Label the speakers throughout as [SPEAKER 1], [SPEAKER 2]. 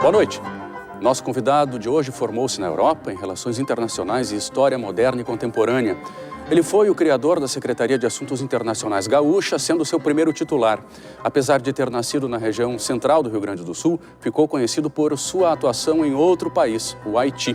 [SPEAKER 1] Boa noite. Nosso convidado de hoje formou-se na Europa em Relações Internacionais e História Moderna e Contemporânea. Ele foi o criador da Secretaria de Assuntos Internacionais Gaúcha, sendo seu primeiro titular. Apesar de ter nascido na região central do Rio Grande do Sul, ficou conhecido por sua atuação em outro país, o Haiti.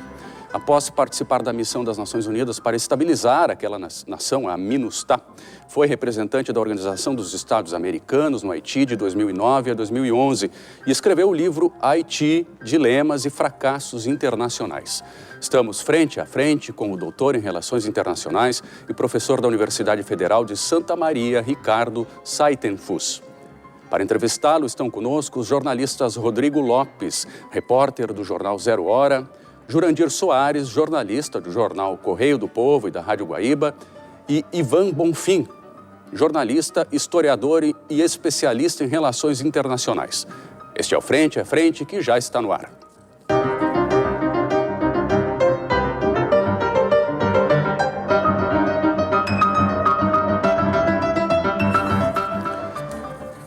[SPEAKER 1] Após participar da missão das Nações Unidas para estabilizar aquela nação, a MINUSTAH, foi representante da Organização dos Estados Americanos no Haiti de 2009 a 2011 e escreveu o livro Haiti, Dilemas e Fracassos Internacionais. Estamos frente a frente com o doutor em Relações Internacionais e professor da Universidade Federal de Santa Maria, Ricardo Saitenfus. Para entrevistá-lo estão conosco os jornalistas Rodrigo Lopes, repórter do jornal Zero Hora, Jurandir Soares, jornalista do jornal Correio do Povo e da Rádio Guaíba, e Ivan Bonfim, jornalista, historiador e especialista em relações internacionais. Este é o Frente a Frente, que já está no ar.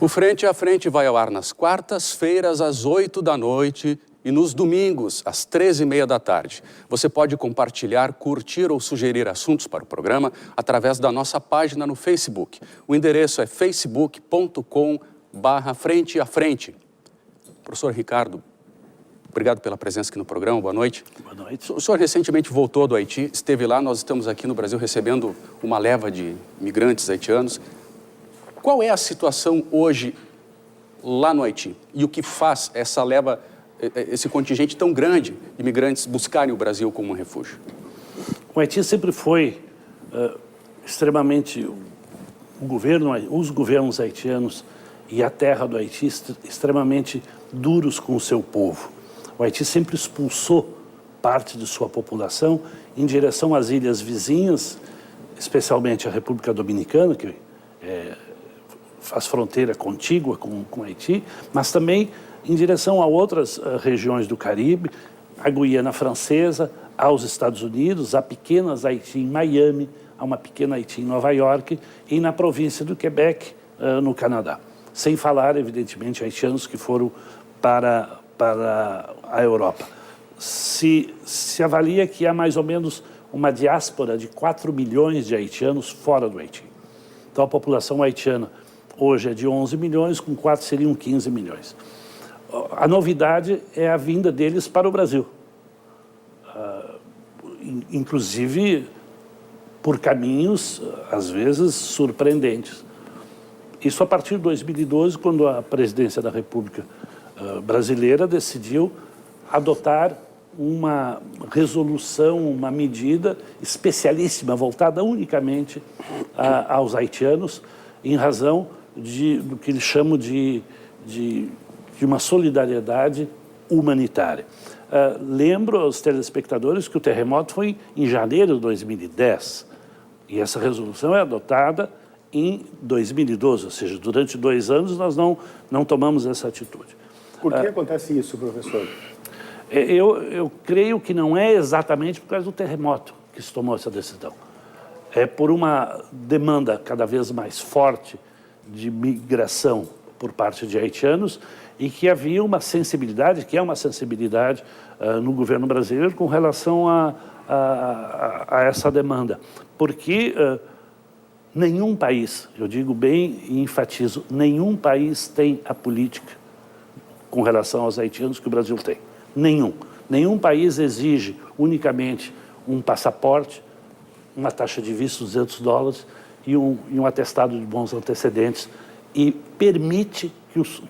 [SPEAKER 1] O Frente a Frente vai ao ar nas quartas-feiras, às 8 da noite, e nos domingos, às 13h30 da tarde. Você pode compartilhar, curtir ou sugerir assuntos para o programa através da nossa página no Facebook. O endereço é facebook.com/Frente a Frente. Professor Ricardo, obrigado pela presença aqui no programa. Boa noite.
[SPEAKER 2] Boa noite.
[SPEAKER 1] O senhor recentemente voltou do Haiti, esteve lá, nós estamos aqui no Brasil recebendo uma leva de migrantes haitianos. Qual é a situação hoje lá no Haiti? E o que faz essa leva, esse contingente tão grande de imigrantes buscarem o Brasil como um refúgio?
[SPEAKER 2] O Haiti sempre foi extremamente, os governos haitianos e a terra do Haiti extremamente duros com o seu povo. O Haiti sempre expulsou parte de sua população em direção às ilhas vizinhas, especialmente a República Dominicana, que faz fronteira contígua com Haiti, mas também em direção a outras regiões do Caribe, a Guiana Francesa, aos Estados Unidos, a pequenas Haiti em Miami, a uma pequena Haiti em Nova York e na província do Quebec, no Canadá. Sem falar, evidentemente, haitianos que foram para a Europa. Se avalia que há mais ou menos uma diáspora de 4 milhões de haitianos fora do Haiti. Então, a população haitiana hoje é de 11 milhões, com 4 seriam 15 milhões. A novidade é a vinda deles para o Brasil. Inclusive por caminhos, às vezes, surpreendentes. Isso a partir de 2012, quando a presidência da República brasileira decidiu adotar uma resolução, uma medida especialíssima, voltada unicamente aos haitianos, em razão do que eles chamam de uma solidariedade humanitária. Lembro aos telespectadores que o terremoto foi em janeiro de 2010 e essa resolução é adotada em 2012, ou seja, durante 2 anos nós não tomamos essa atitude.
[SPEAKER 3] Por que acontece isso, professor?
[SPEAKER 2] Eu creio que não é exatamente por causa do terremoto que se tomou essa decisão. É por uma demanda cada vez mais forte de migração por parte de haitianos e que havia uma sensibilidade, que é uma sensibilidade no governo brasileiro com relação a essa demanda. Porque nenhum país, eu digo bem e enfatizo, nenhum país tem a política com relação aos haitianos que o Brasil tem. Nenhum. Nenhum país exige unicamente um passaporte, uma taxa de visto de $200 e um atestado de bons antecedentes e permite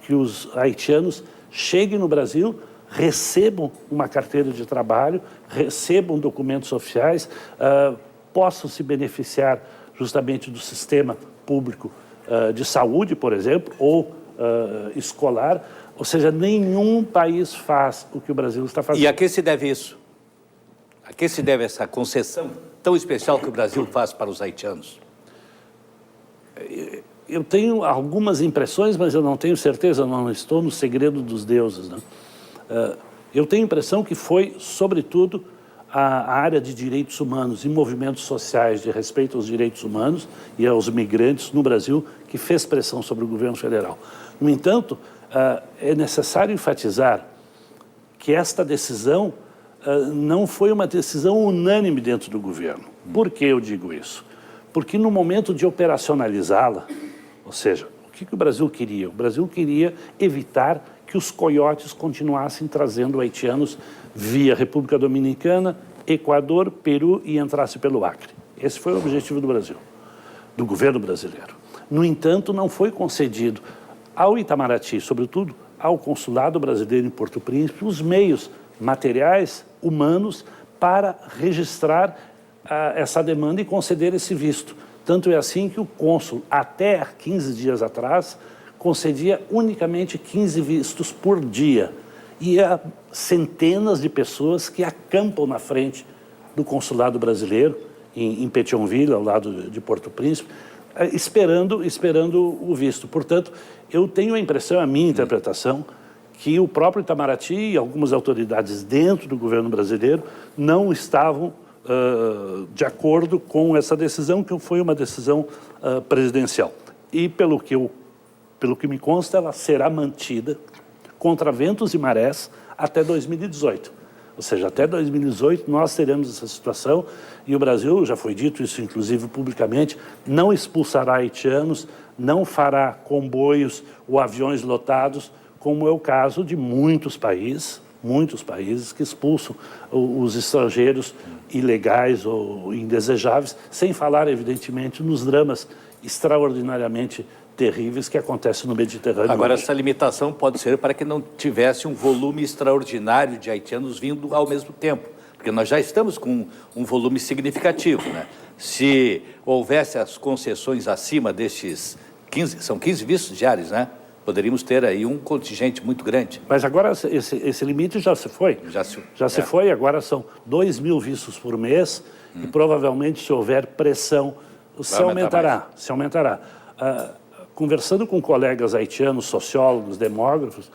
[SPEAKER 2] que os haitianos cheguem no Brasil, recebam uma carteira de trabalho, recebam documentos oficiais, possam se beneficiar justamente do sistema público de saúde, por exemplo, ou escolar. Ou seja, nenhum país faz o que o Brasil está fazendo.
[SPEAKER 4] E a que se deve isso? A que se deve essa concessão tão especial que o Brasil faz para os haitianos?
[SPEAKER 2] Eu tenho algumas impressões, mas eu não tenho certeza, não estou no segredo dos deuses, né? Eu tenho a impressão que foi, sobretudo, a área de direitos humanos e movimentos sociais de respeito aos direitos humanos e aos migrantes no Brasil que fez pressão sobre o governo federal. No entanto, é necessário enfatizar que esta decisão não foi uma decisão unânime dentro do governo. Por que eu digo isso? Porque no momento de operacionalizá-la, ou seja, o que o Brasil queria? O Brasil queria evitar que os coiotes continuassem trazendo haitianos via República Dominicana, Equador, Peru e entrasse pelo Acre. Esse foi o objetivo do Brasil, do governo brasileiro. No entanto, não foi concedido ao Itamaraty, sobretudo ao consulado brasileiro em Porto Príncipe, os meios materiais, humanos, para registrar essa demanda e conceder esse visto. Tanto é assim que o cônsul, até 15 dias atrás, concedia unicamente 15 vistos por dia. E há centenas de pessoas que acampam na frente do consulado brasileiro, em Pétionville, ao lado de Porto Príncipe, esperando o visto. Portanto, eu tenho a impressão, a minha interpretação, que o próprio Itamaraty e algumas autoridades dentro do governo brasileiro não estavam de acordo com essa decisão, que foi uma decisão presidencial. E pelo que me consta, ela será mantida contra ventos e marés até 2018. Ou seja, até 2018 nós teremos essa situação e o Brasil, já foi dito isso inclusive publicamente, não expulsará haitianos, não fará comboios ou aviões lotados, como é o caso de muitos países que expulsam os estrangeiros ilegais ou indesejáveis, sem falar, evidentemente, nos dramas extraordinariamente terríveis que acontecem no Mediterrâneo.
[SPEAKER 4] Agora,
[SPEAKER 2] hoje.
[SPEAKER 4] essa limitação pode ser para que não tivesse um volume extraordinário de haitianos vindo ao mesmo tempo, porque nós já estamos com um volume significativo, né? Se houvesse as concessões acima destes 15, são 15 vistos diários, né? Poderíamos ter aí um contingente muito grande.
[SPEAKER 2] Mas agora esse limite já se foi. Já se foi, agora são 2.000 vistos por mês e provavelmente, se houver pressão, se aumentará. Conversando com colegas haitianos, sociólogos, demógrafos,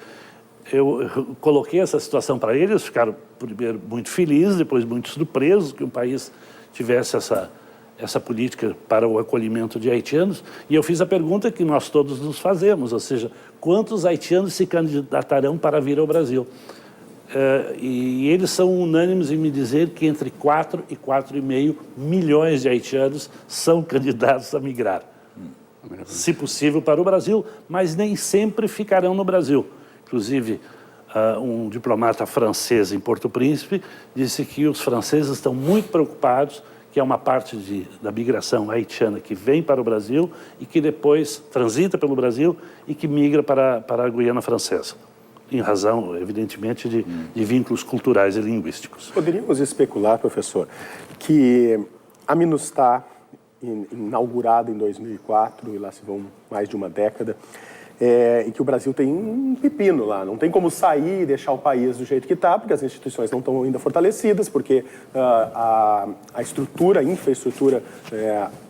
[SPEAKER 2] eu coloquei essa situação para eles, ficaram primeiro muito felizes, depois muito surpresos que um país tivesse essa política para o acolhimento de haitianos, e eu fiz a pergunta que nós todos nos fazemos, ou seja, quantos haitianos se candidatarão para vir ao Brasil? E eles são unânimes em me dizer que entre 4 e 4,5 milhões de haitianos são candidatos a migrar. Se possível para o Brasil, mas nem sempre ficarão no Brasil. Inclusive, um diplomata francês em Porto Príncipe disse que os franceses estão muito preocupados que é uma parte da migração haitiana que vem para o Brasil e que depois transita pelo Brasil e que migra para a Guiana Francesa, em razão, evidentemente, de vínculos culturais e linguísticos.
[SPEAKER 3] Poderíamos especular, professor, que a MINUSTAH, inaugurada em 2004, e lá se vão mais de uma década, e que o Brasil tem um pepino lá, não tem como sair e deixar o país do jeito que está, porque as instituições não estão ainda fortalecidas, porque a estrutura, a infraestrutura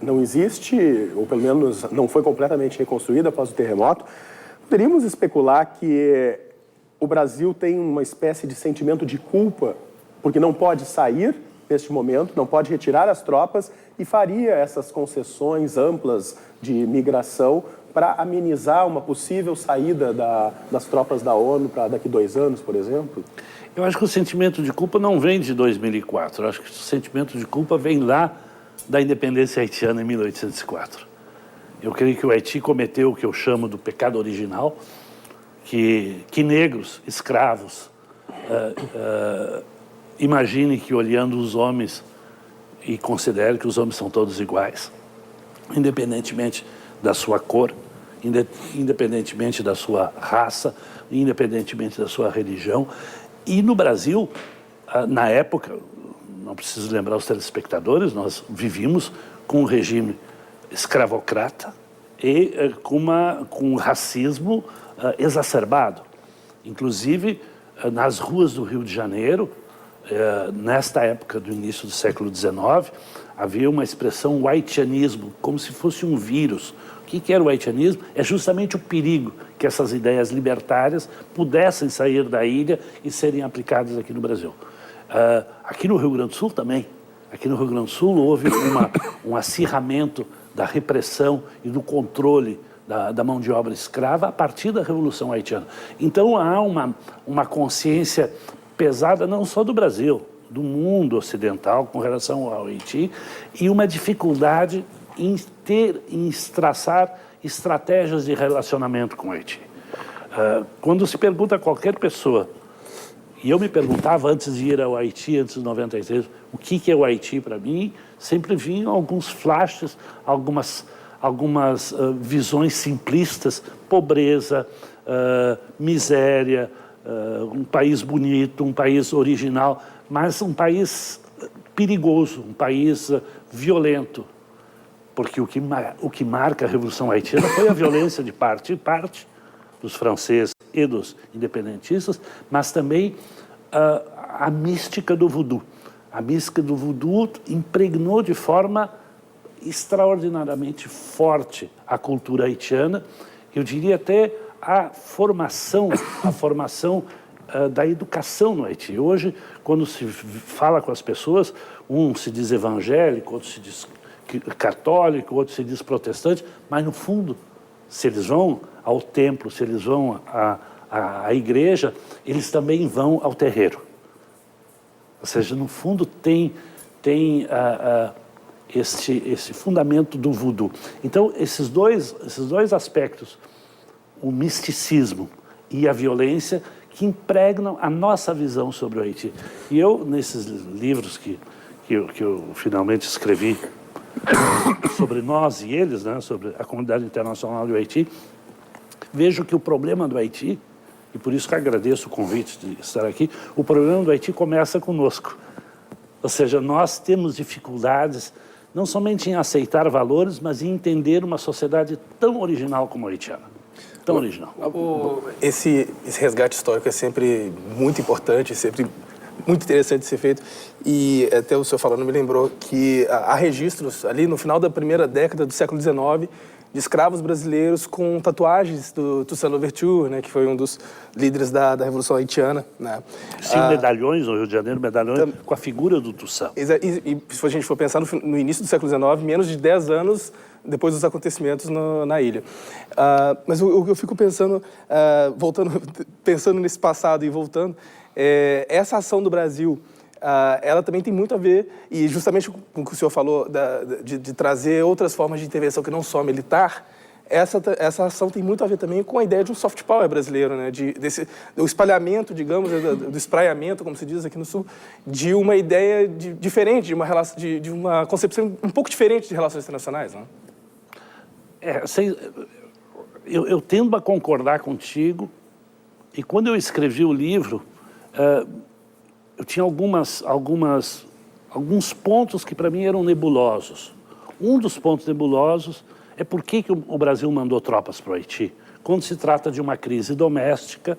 [SPEAKER 3] não existe, ou pelo menos não foi completamente reconstruída após o terremoto. Poderíamos especular que o Brasil tem uma espécie de sentimento de culpa, porque não pode sair neste momento, não pode retirar as tropas e faria essas concessões amplas de migração para amenizar uma possível saída das tropas da ONU para daqui 2 anos, por exemplo?
[SPEAKER 2] Eu acho que o sentimento de culpa não vem de 2004. Eu acho que o sentimento de culpa vem lá da independência haitiana em 1804. Eu creio que o Haiti cometeu o que eu chamo do pecado original, que negros, escravos, imaginem que olhando os homens e considere que os homens são todos iguais, independentemente da sua cor, independentemente da sua raça, independentemente da sua religião. E no Brasil, na época, não preciso lembrar os telespectadores, nós vivíamos com um regime escravocrata e com um racismo exacerbado. Inclusive, nas ruas do Rio de Janeiro, nesta época do início do século XIX, havia uma expressão, o haitianismo, como se fosse um vírus. O que era o haitianismo? É justamente o perigo que essas ideias libertárias pudessem sair da ilha e serem aplicadas aqui no Brasil. Aqui no Rio Grande do Sul também. Aqui no Rio Grande do Sul houve um acirramento da repressão e do controle da mão de obra escrava a partir da Revolução Haitiana. Então há uma consciência pesada não só do Brasil, do mundo ocidental com relação ao Haiti, e uma dificuldade em traçar estratégias de relacionamento com o Haiti. Quando se pergunta a qualquer pessoa, e eu me perguntava antes de ir ao Haiti, antes de 93, o que é o Haiti para mim, sempre vinham alguns flashes, algumas visões simplistas, pobreza, miséria, um país bonito, um país original, mas um país perigoso, um país violento. Porque o que marca a Revolução Haitiana foi a violência de parte dos franceses e dos independentistas, mas também a mística do voodoo. A mística do voodoo impregnou de forma extraordinariamente forte a cultura haitiana, eu diria até a formação da educação no Haiti. Hoje, quando se fala com as pessoas, um se diz evangélico, outro se diz católico, outro se diz protestante, mas no fundo, se eles vão ao templo, se eles vão à igreja, eles também vão ao terreiro. Ou seja, no fundo tem esse fundamento do voodoo. Então, esses dois aspectos, o misticismo e a violência, que impregnam a nossa visão sobre o Haiti. E eu, nesses livros que eu finalmente escrevi sobre nós e eles, né, sobre a comunidade internacional do Haiti, vejo que o problema do Haiti, e por isso que agradeço o convite de estar aqui, o problema do Haiti começa conosco. Ou seja, nós temos dificuldades não somente em aceitar valores, mas em entender uma sociedade tão original como a haitiana. Tão original.
[SPEAKER 5] Esse resgate histórico é sempre muito importante, sempre muito interessante de ser feito. E até o senhor falando me lembrou que há registros ali no final da primeira década do século XIX de escravos brasileiros com tatuagens do Toussaint Louverture, né, que foi um dos líderes da Revolução Haitiana. Né?
[SPEAKER 2] Sim, medalhões no Rio de Janeiro, medalhões com a figura do Toussaint.
[SPEAKER 5] E se a gente for pensar no início do século XIX, menos de 10 anos depois dos acontecimentos na ilha. Mas eu fico pensando, pensando nesse passado e voltando, essa ação do Brasil, ela também tem muito a ver, e justamente com o que o senhor falou, de trazer outras formas de intervenção que não só militar, essa ação tem muito a ver também com a ideia de um soft power brasileiro, né? Do espalhamento, digamos, do espraiamento, como se diz aqui no Sul, de uma ideia diferente, de uma concepção um pouco diferente de relações internacionais, né?
[SPEAKER 2] Eu tendo a concordar contigo, e quando eu escrevi o livro, eu tinha alguns pontos que para mim eram nebulosos. Um dos pontos nebulosos é por que o Brasil mandou tropas para o Haiti. Quando se trata de uma crise doméstica,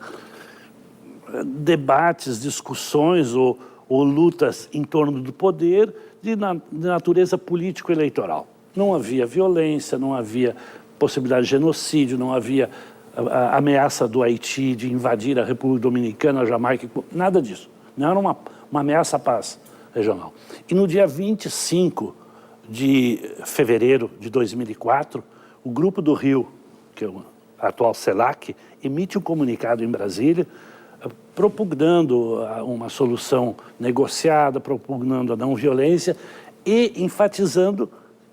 [SPEAKER 2] debates, discussões ou lutas em torno do poder de natureza político-eleitoral. Não havia violência, não havia possibilidade de genocídio, não havia a ameaça do Haiti de invadir a República Dominicana, a Jamaica, nada disso. Não era uma ameaça à paz regional. E no dia 25 de fevereiro de 2004, o Grupo do Rio, que é o atual CELAC, emite um comunicado em Brasília propugnando uma solução negociada, propugnando a não violência e enfatizando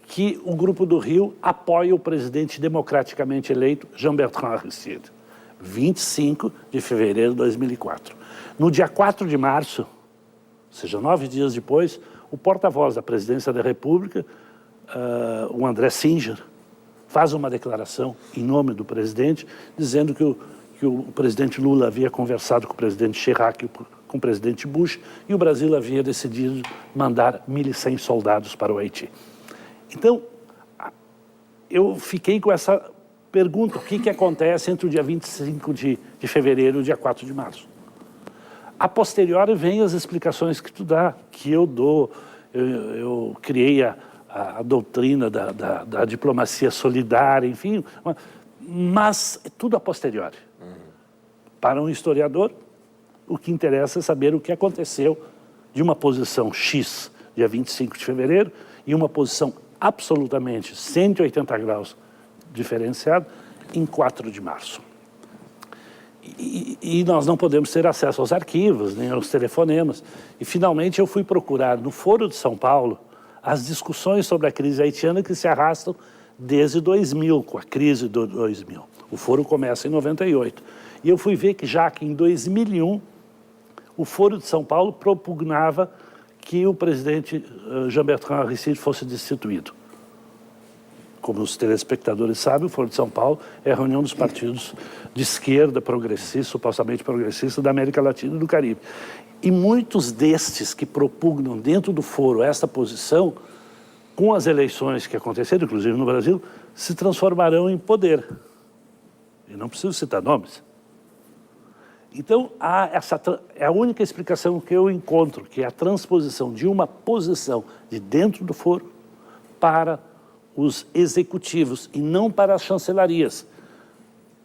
[SPEAKER 2] que o Grupo do Rio apoia o presidente democraticamente eleito Jean-Bertrand Aristide. 25 de fevereiro de 2004. No dia 4 de março, ou seja, 9 dias depois, o porta-voz da Presidência da República, o André Singer, faz uma declaração em nome do presidente, dizendo que o presidente Lula havia conversado com o presidente Chirac, com o presidente Bush, e o Brasil havia decidido mandar 1.100 soldados para o Haiti. Então, eu fiquei com essa pergunta, o que acontece entre o dia 25 de fevereiro e o dia 4 de março? A posteriori vem as explicações que tu dá, que eu dou. Eu criei a doutrina da diplomacia solidária, enfim, mas é tudo a posteriori. Para um historiador, o que interessa é saber o que aconteceu de uma posição X, dia 25 de fevereiro, e uma posição absolutamente 180 graus diferenciada em 4 de março. E nós não podemos ter acesso aos arquivos, nem aos telefonemas. E, finalmente, eu fui procurar no Foro de São Paulo as discussões sobre a crise haitiana que se arrastam desde 2000, com a crise de 2000. O Foro começa em 98. E eu fui ver que já que em 2001, o Foro de São Paulo propugnava que o presidente Jean-Bertrand Aristide fosse destituído. Como os telespectadores sabem, o Foro de São Paulo é a reunião dos partidos de esquerda progressista, supostamente progressista, da América Latina e do Caribe. E muitos destes que propugnam dentro do Foro esta posição, com as eleições que aconteceram, inclusive no Brasil, se transformarão em poder. E não preciso citar nomes. Então, é a única explicação que eu encontro, que é a transposição de uma posição de dentro do Foro para os executivos e não para as chancelarias.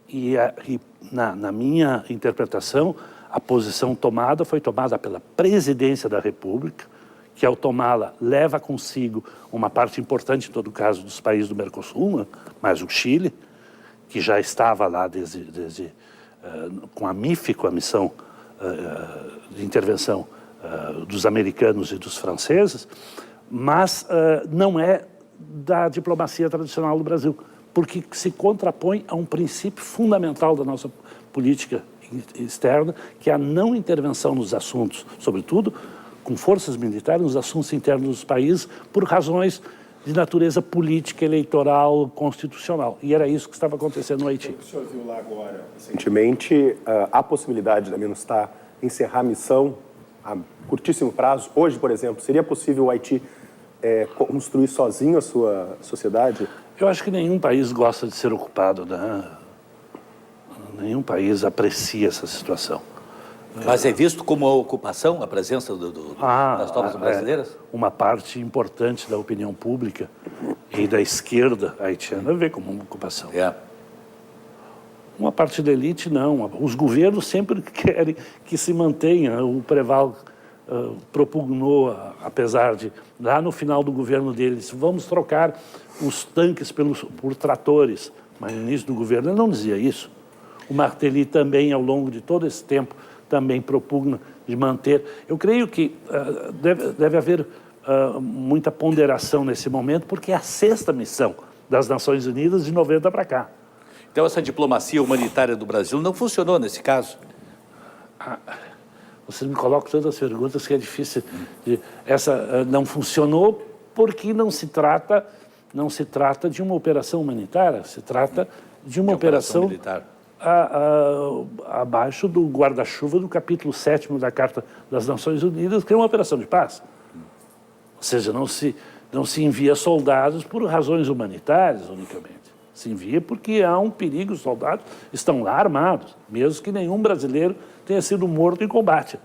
[SPEAKER 2] E na minha interpretação, a posição tomada foi tomada pela Presidência da República, que ao tomá-la leva consigo uma parte importante, em todo caso, dos países do Mercosul, mais o Chile, que já estava lá com a MIF, com a missão de intervenção dos americanos e dos franceses, mas não é da diplomacia tradicional do Brasil, porque se contrapõe a um princípio fundamental da nossa política externa, que é a não intervenção nos assuntos, sobretudo com forças militares, nos assuntos internos dos países, por razões de natureza política, eleitoral, constitucional. E era isso que estava acontecendo no Haiti.
[SPEAKER 3] O senhor viu lá agora, recentemente, a possibilidade da MINUSTAH encerrar a missão a curtíssimo prazo. Hoje, por exemplo, seria possível o Haiti construir sozinho a sua sociedade?
[SPEAKER 2] Eu acho que nenhum país gosta de ser ocupado, né? Nenhum país aprecia essa situação.
[SPEAKER 4] Mas é visto como uma ocupação a presença das tropas brasileiras?
[SPEAKER 2] Uma parte importante da opinião pública e da esquerda haitiana vê como uma ocupação. Uma parte da elite, não. Os governos sempre querem que se mantenha. O Preval propugnou, apesar de, lá no final do governo deles, vamos trocar os tanques por tratores. Mas no início do governo ele não dizia isso. O Martelly também, ao longo de todo esse tempo, também propugna de manter. Eu creio que deve haver muita ponderação nesse momento, porque é a 6ª missão das Nações Unidas de 90 para cá.
[SPEAKER 4] Então essa diplomacia humanitária do Brasil não funcionou nesse caso?
[SPEAKER 2] Você me coloca tantas perguntas que é difícil. Essa não funcionou porque não se trata de uma operação humanitária, se trata de uma operação militar. Abaixo do guarda-chuva do capítulo 7º da Carta das Nações Unidas, que é uma operação de paz. Ou seja, não se envia soldados por razões humanitárias unicamente. Se envia porque há um perigo, os soldados estão lá armados, mesmo que nenhum brasileiro tenha sido morto em combate.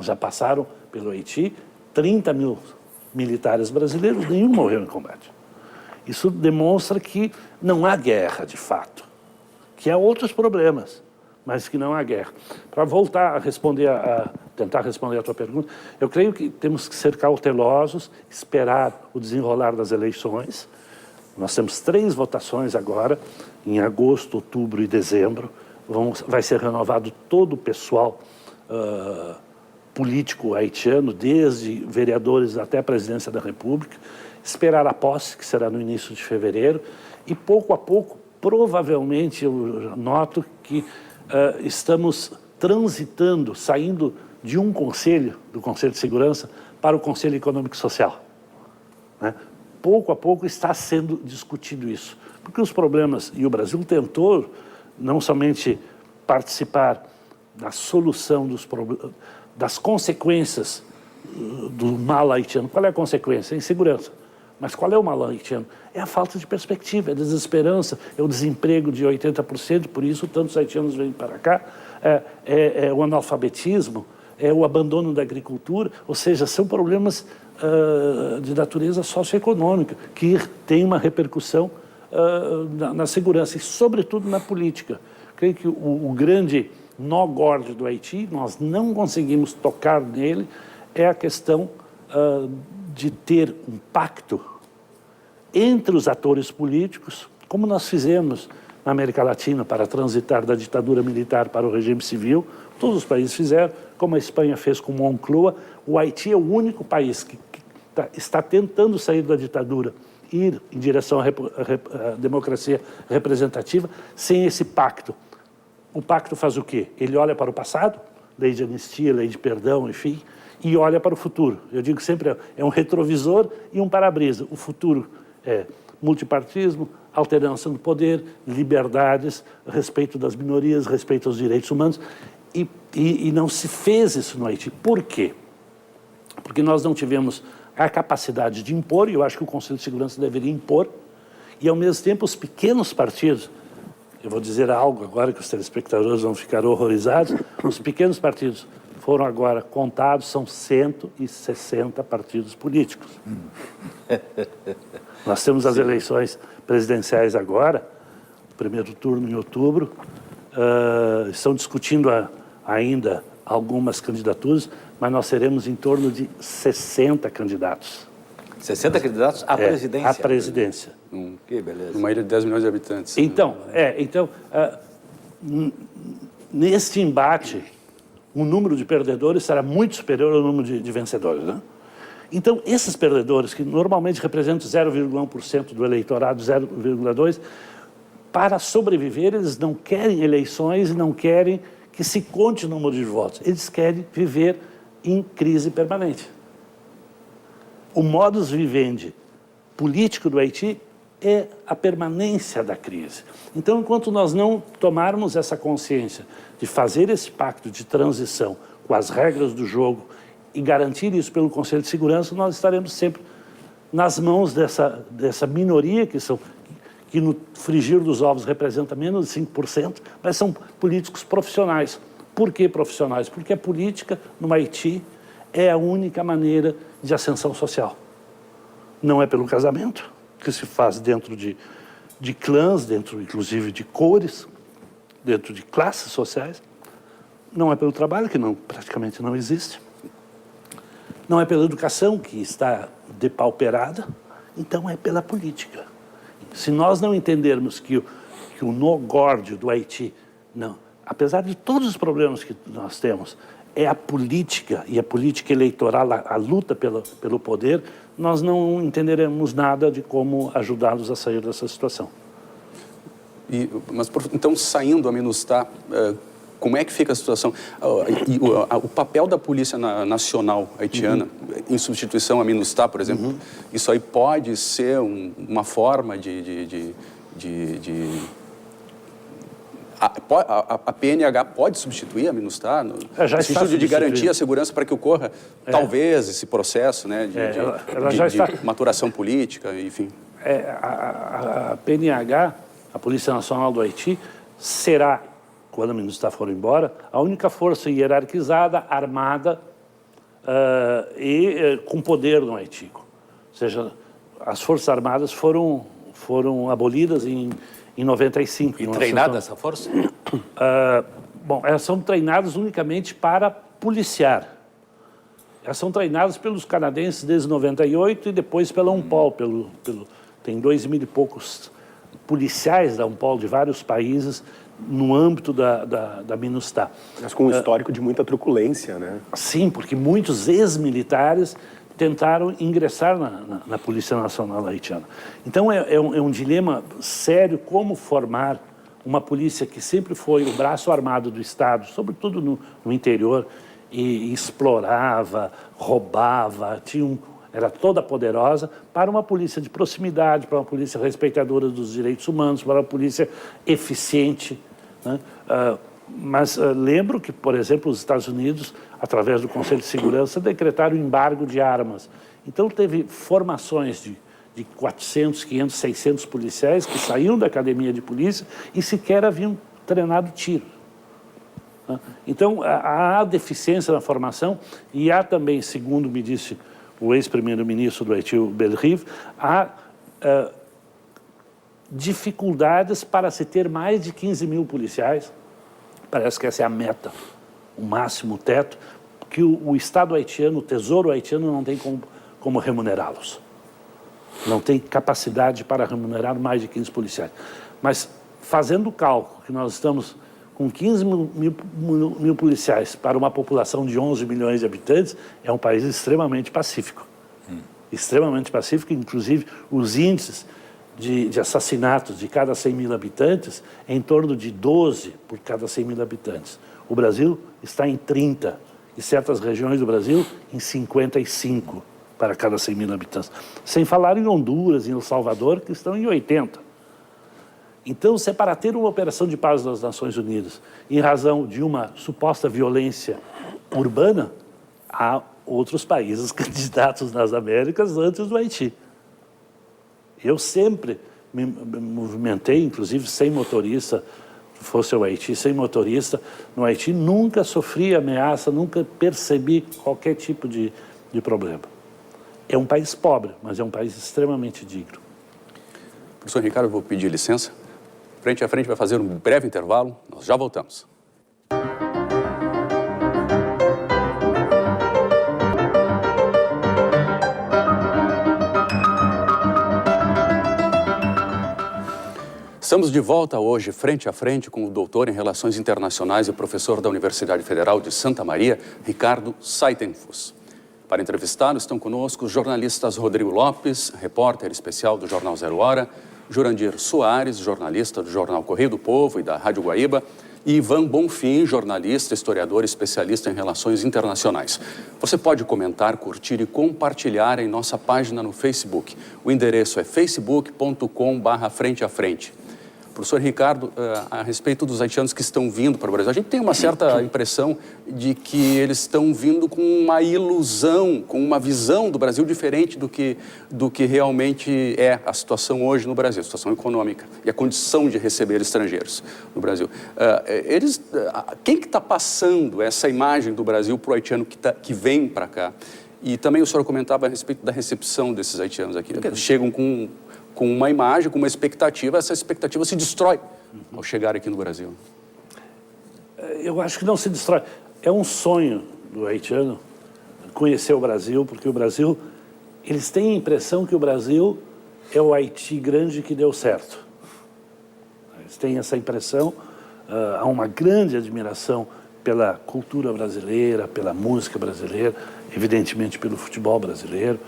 [SPEAKER 2] Já passaram pelo Haiti 30 mil militares brasileiros, nenhum morreu em combate. Isso demonstra que não há guerra, de fato, que há outros problemas, mas que não há guerra. Para voltar a responder, tentar responder a tua pergunta, eu creio que temos que ser cautelosos, esperar o desenrolar das eleições. Nós temos 3 votações agora, em agosto, outubro e dezembro. Vai ser renovado todo o pessoal político haitiano, desde vereadores até a presidência da República. Esperar a posse, que será no início de fevereiro, e pouco a pouco, provavelmente, eu noto que estamos transitando, saindo de um conselho, do Conselho de Segurança, para o Conselho Econômico e Social. Né? Pouco a pouco está sendo discutido isso. Porque os problemas, e o Brasil tentou não somente participar da solução das consequências do mal haitiano. Qual é a consequência? A insegurança. Mas qual é o mal haitiano? É a falta de perspectiva, é a desesperança, é o desemprego de 80%, por isso tantos haitianos vêm para cá, é o analfabetismo, é o abandono da agricultura, ou seja, são problemas de natureza socioeconômica, que tem uma repercussão na segurança e, sobretudo, na política. Creio que o grande nó gordo do Haiti, nós não conseguimos tocar nele, é a questão de ter um pacto entre os atores políticos, como nós fizemos na América Latina para transitar da ditadura militar para o regime civil. Todos os países fizeram, como a Espanha fez com Moncloa. O Haiti é o único país que está tentando sair da ditadura, ir em direção à democracia representativa, sem esse pacto. O pacto faz o quê? Ele olha para o passado, lei de anistia, lei de perdão, enfim, e olha para o futuro. Eu digo sempre, é um retrovisor e um para-brisa. O futuro é multipartismo, alternância no poder, liberdades, respeito das minorias, respeito aos direitos humanos, e não se fez isso no Haiti. Por quê? Porque nós não tivemos a capacidade de impor, e eu acho que o Conselho de Segurança deveria impor, e ao mesmo tempo os pequenos partidos, eu vou dizer algo agora que os telespectadores vão ficar horrorizados, os pequenos partidos foram agora contados, são 160 partidos políticos. Nós temos as eleições presidenciais agora, primeiro turno em outubro, estão discutindo ainda algumas candidaturas, mas nós seremos em torno de 60 candidatos.
[SPEAKER 4] 60 candidatos à presidência?
[SPEAKER 2] À presidência.
[SPEAKER 4] Que beleza.
[SPEAKER 1] Numa ilha de 10 milhões de habitantes.
[SPEAKER 2] Então, neste embate, o número de perdedores será muito superior ao número de vencedores, né? Então, esses perdedores, que normalmente representam 0,1% do eleitorado, 0,2%, para sobreviver, eles não querem eleições e não querem que se conte o número de votos. Eles querem viver em crise permanente. O modus vivendi político do Haiti é a permanência da crise. Então, enquanto nós não tomarmos essa consciência de fazer esse pacto de transição com as regras do jogo e garantir isso pelo Conselho de Segurança, nós estaremos sempre nas mãos dessa minoria que no frigir dos ovos representa menos de 5%, mas são políticos profissionais. Por que profissionais? Porque a política no Haiti é a única maneira de ascensão social. Não é pelo casamento, que se faz dentro de clãs, dentro inclusive de cores, dentro de classes sociais. Não é pelo trabalho, que praticamente não existe. Não é pela educação, que está depauperada. Então é pela política. Se nós não entendermos que o no-gord do Haiti, não, apesar de todos os problemas que nós temos, é a política e a política eleitoral, a luta pelo poder, nós não entenderemos nada de como ajudá-los a sair dessa situação.
[SPEAKER 1] Então, saindo a MINUSTAH, como é que fica a situação? O papel da Polícia Nacional haitiana, em substituição à MINUSTAH, por exemplo, isso aí pode ser uma forma a PNH pode substituir a MINUSTAH no sentido de garantir a segurança para que ocorra, talvez, esse processo, né, de maturação política, enfim.
[SPEAKER 2] A PNH, a Polícia Nacional do Haiti, será, quando a MINUSTAH for embora, a única força hierarquizada, armada e com poder no Haiti. Ou seja, as Forças Armadas foram abolidas em 95.
[SPEAKER 4] E treinada essa força?
[SPEAKER 2] Bom, elas são treinadas unicamente para policiar. Elas são treinadas pelos canadenses desde 98 e depois pela UNPOL. Tem 2.000 e poucos policiais da UNPOL de vários países no âmbito da MINUSTAH.
[SPEAKER 3] Mas com um histórico de muita truculência, né?
[SPEAKER 2] Sim, porque muitos ex-militares tentaram ingressar na Polícia Nacional Haitiana. Então, é um dilema sério como formar uma polícia que sempre foi o braço armado do Estado, sobretudo no interior, e explorava, roubava, era toda poderosa, para uma polícia de proximidade, para uma polícia respeitadora dos direitos humanos, para uma polícia eficiente, né? Mas lembro que, por exemplo, os Estados Unidos, através do Conselho de Segurança, decretaram o embargo de armas. Então, teve formações de 400, 500, 600 policiais que saíram da academia de polícia e sequer haviam treinado tiro. Então, há deficiência na formação e há também, segundo me disse o ex-primeiro-ministro do Haiti, Belrive, há dificuldades para se ter mais de 15 mil policiais. Parece que essa é a meta, o máximo, o teto, que o Estado haitiano, o Tesouro haitiano, não tem como remunerá-los. Não tem capacidade para remunerar mais de 15 policiais. Mas, fazendo o cálculo que nós estamos com 15 mil policiais para uma população de 11 milhões de habitantes, é um país extremamente pacífico. Extremamente pacífico, inclusive os índices de assassinatos de cada 100 mil habitantes é em torno de 12 por cada 100 mil habitantes. O Brasil está em 30, e certas regiões do Brasil em 55 para cada 100 mil habitantes. Sem falar em Honduras e El Salvador, que estão em 80. Então, se é para ter uma operação de paz das Nações Unidas, em razão de uma suposta violência urbana, há outros países candidatos nas Américas antes do Haiti. Eu sempre me movimentei, inclusive sem motorista, fosse o Haiti, sem motorista. No Haiti nunca sofri ameaça, nunca percebi qualquer tipo de problema. É um país pobre, mas é um país extremamente digno.
[SPEAKER 1] Professor Ricardo, eu vou pedir licença. Frente a Frente vai fazer um breve intervalo. Nós já voltamos. Estamos de volta hoje, frente a frente, com o doutor em Relações Internacionais e professor da Universidade Federal de Santa Maria, Ricardo Seitenfuss. Para entrevistá-lo estão conosco os jornalistas Rodrigo Lopes, repórter especial do Jornal Zero Hora, Jurandir Soares, jornalista do Jornal Correio do Povo e da Rádio Guaíba, e Ivan Bonfim, jornalista, historiador e especialista em relações internacionais. Você pode comentar, curtir e compartilhar em nossa página no Facebook. O endereço é facebook.com/frente a frente. Professor Ricardo, a respeito dos haitianos que estão vindo para o Brasil, a gente tem uma certa impressão de que eles estão vindo com uma ilusão, com uma visão do Brasil diferente do que realmente é a situação hoje no Brasil, a situação econômica e a condição de receber estrangeiros no Brasil. Quem que está passando essa imagem do Brasil para o haitiano que vem para cá? E também o senhor comentava a respeito da recepção desses haitianos aqui, que eles chegam com uma imagem, com uma expectativa, essa expectativa se destrói ao chegar aqui no Brasil.
[SPEAKER 2] Eu acho que não se destrói. É um sonho do haitiano conhecer o Brasil, porque o Brasil, eles têm a impressão que o Brasil é o Haiti grande que deu certo. Eles têm essa impressão, há uma grande admiração pela cultura brasileira, pela música brasileira, evidentemente pelo futebol brasileiro,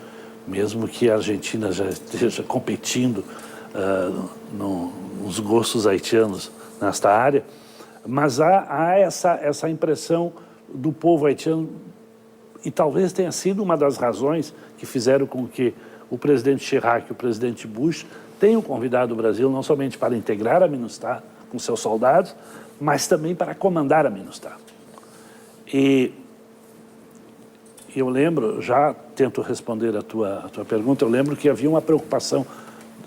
[SPEAKER 2] mesmo que a Argentina já esteja competindo nos gostos haitianos nesta área, mas há essa impressão do povo haitiano, e talvez tenha sido uma das razões que fizeram com que o presidente Chirac e o presidente Bush tenham convidado o Brasil não somente para integrar a MINUSTAH com seus soldados, mas também para comandar a MINUSTAH. E eu lembro, já tento responder a tua pergunta, eu lembro que havia uma preocupação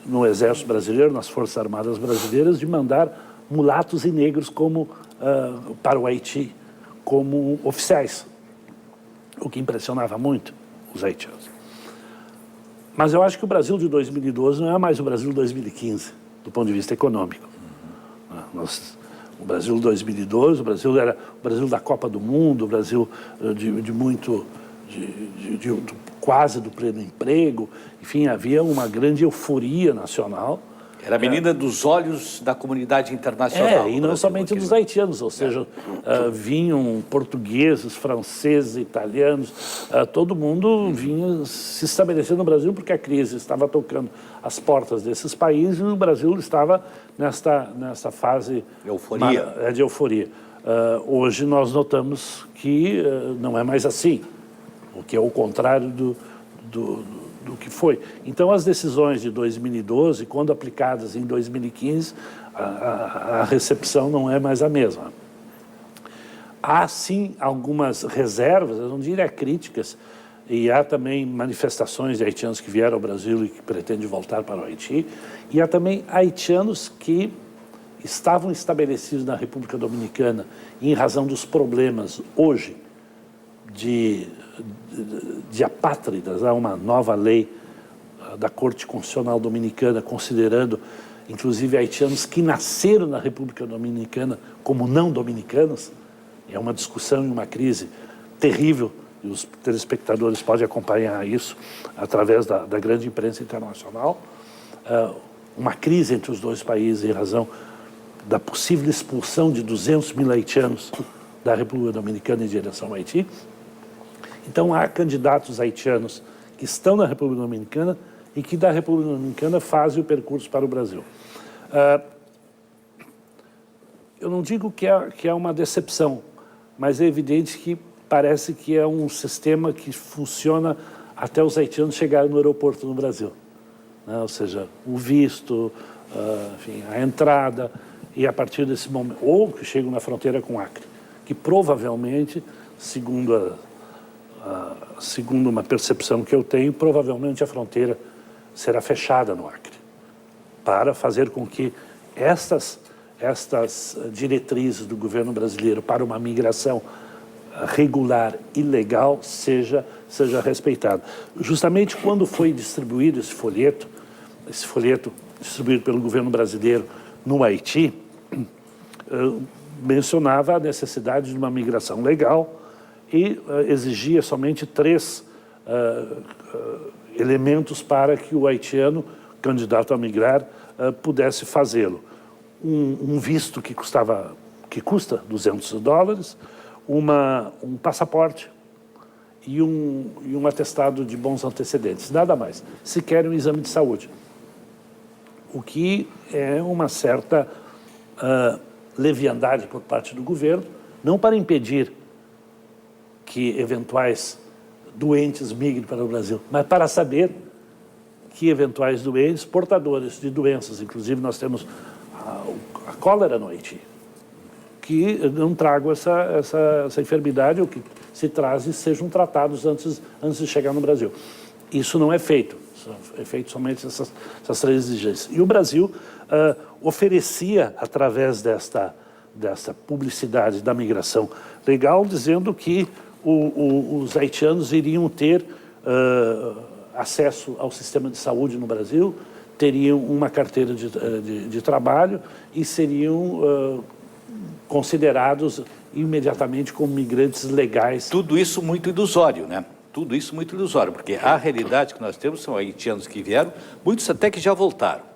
[SPEAKER 2] no Exército Brasileiro, nas Forças Armadas Brasileiras, de mandar mulatos e negros para o Haiti como oficiais, o que impressionava muito os haitianos. Mas eu acho que o Brasil de 2012 não é mais o Brasil de 2015, do ponto de vista econômico. O Brasil de 2012, o Brasil era o Brasil da Copa do Mundo, o Brasil quase do pleno emprego, enfim, havia uma grande euforia nacional.
[SPEAKER 4] Era a menina dos olhos da comunidade internacional.
[SPEAKER 2] E não somente dos haitianos, ou seja, vinham portugueses, franceses, italianos, todo mundo vinha se estabelecer no Brasil porque a crise estava tocando as portas desses países e o Brasil estava nesta fase de euforia. Hoje nós notamos que não é mais assim, o que é o contrário do que foi. Então, as decisões de 2012, quando aplicadas em 2015, a recepção não é mais a mesma. Há, sim, algumas reservas, eu não diria críticas, e há também manifestações de haitianos que vieram ao Brasil e que pretendem voltar para o Haiti, e há também haitianos que estavam estabelecidos na República Dominicana em razão dos problemas hoje de apátridas. Há uma nova lei da Corte Constitucional Dominicana considerando, inclusive, haitianos que nasceram na República Dominicana como não dominicanos. É uma discussão e uma crise terrível, e os telespectadores podem acompanhar isso através da grande imprensa internacional, uma crise entre os dois países em razão da possível expulsão de 200 mil haitianos da República Dominicana em direção ao Haiti. Então, há candidatos haitianos que estão na República Dominicana e que da República Dominicana fazem o percurso para o Brasil. Eu não digo que é uma decepção, mas é evidente que parece que é um sistema que funciona até os haitianos chegarem no aeroporto no Brasil, né? Ou seja, o visto, enfim, a entrada, e a partir desse momento, ou que chegam na fronteira com o Acre, que provavelmente, segundo uma percepção que eu tenho, provavelmente a fronteira será fechada no Acre, para fazer com que estas diretrizes do governo brasileiro para uma migração regular e legal seja respeitado. Justamente quando foi distribuído esse folheto distribuído pelo governo brasileiro no Haiti, mencionava a necessidade de uma migração legal e exigia somente 3 elementos para que o haitiano, candidato a migrar, pudesse fazê-lo. Um visto que custa $200, um passaporte e um atestado de bons antecedentes, nada mais. Se quer um exame de saúde, o que é uma certa leviandade por parte do governo, não para impedir que eventuais doentes migrem para o Brasil, mas para saber que eventuais doentes, portadores de doenças, inclusive nós temos a cólera no Haiti, que não tragam essa enfermidade, ou que se trazem sejam tratados antes de chegar no Brasil. Isso não é feito, é feito somente essas 3 exigências. E o Brasil oferecia, através desta publicidade da migração legal, dizendo que os haitianos iriam ter acesso ao sistema de saúde no Brasil, teriam uma carteira de trabalho e seriam considerados imediatamente como migrantes legais.
[SPEAKER 4] Tudo isso muito ilusório, né? Tudo isso muito ilusório, porque a realidade que nós temos são haitianos que vieram, muitos até que já voltaram.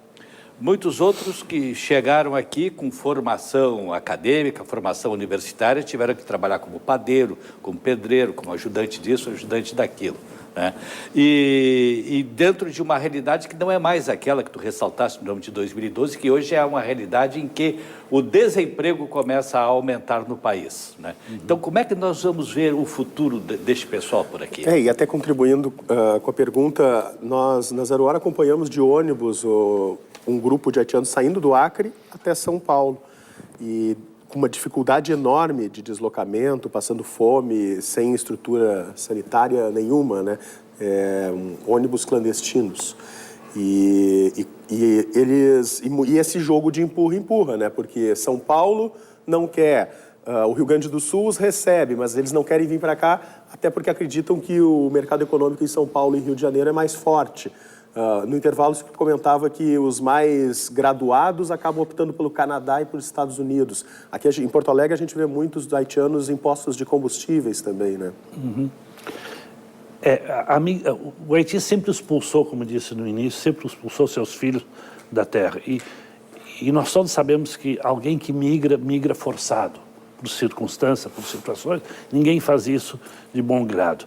[SPEAKER 4] Muitos outros que chegaram aqui com formação acadêmica, formação universitária, tiveram que trabalhar como padeiro, como pedreiro, como ajudante disso, ajudante daquilo, né? E dentro de uma realidade que não é mais aquela que tu ressaltaste no ano de 2012, que hoje é uma realidade em que o desemprego começa a aumentar no país, né? Então, como é que nós vamos ver o futuro deste pessoal por aqui?
[SPEAKER 3] E até contribuindo com a pergunta, nós na Zero Hora acompanhamos de ônibus um grupo de haitianos saindo do Acre até São Paulo, e com uma dificuldade enorme de deslocamento, passando fome, sem estrutura sanitária nenhuma, né? Ônibus clandestinos. E esse jogo de empurra-empurra, né? Porque São Paulo não quer, o Rio Grande do Sul os recebe, mas eles não querem vir para cá, até porque acreditam que o mercado econômico em São Paulo e Rio de Janeiro é mais forte. No intervalo, você comentava que os mais graduados acabam optando pelo Canadá e pelos Estados Unidos. Aqui em Porto Alegre a gente vê muitos haitianos em postos de combustíveis também, né?
[SPEAKER 2] Uhum. O Haiti sempre expulsou, como disse no início, sempre expulsou seus filhos da terra. E nós todos sabemos que alguém que migra forçado, por circunstâncias, por situações, ninguém faz isso de bom grado.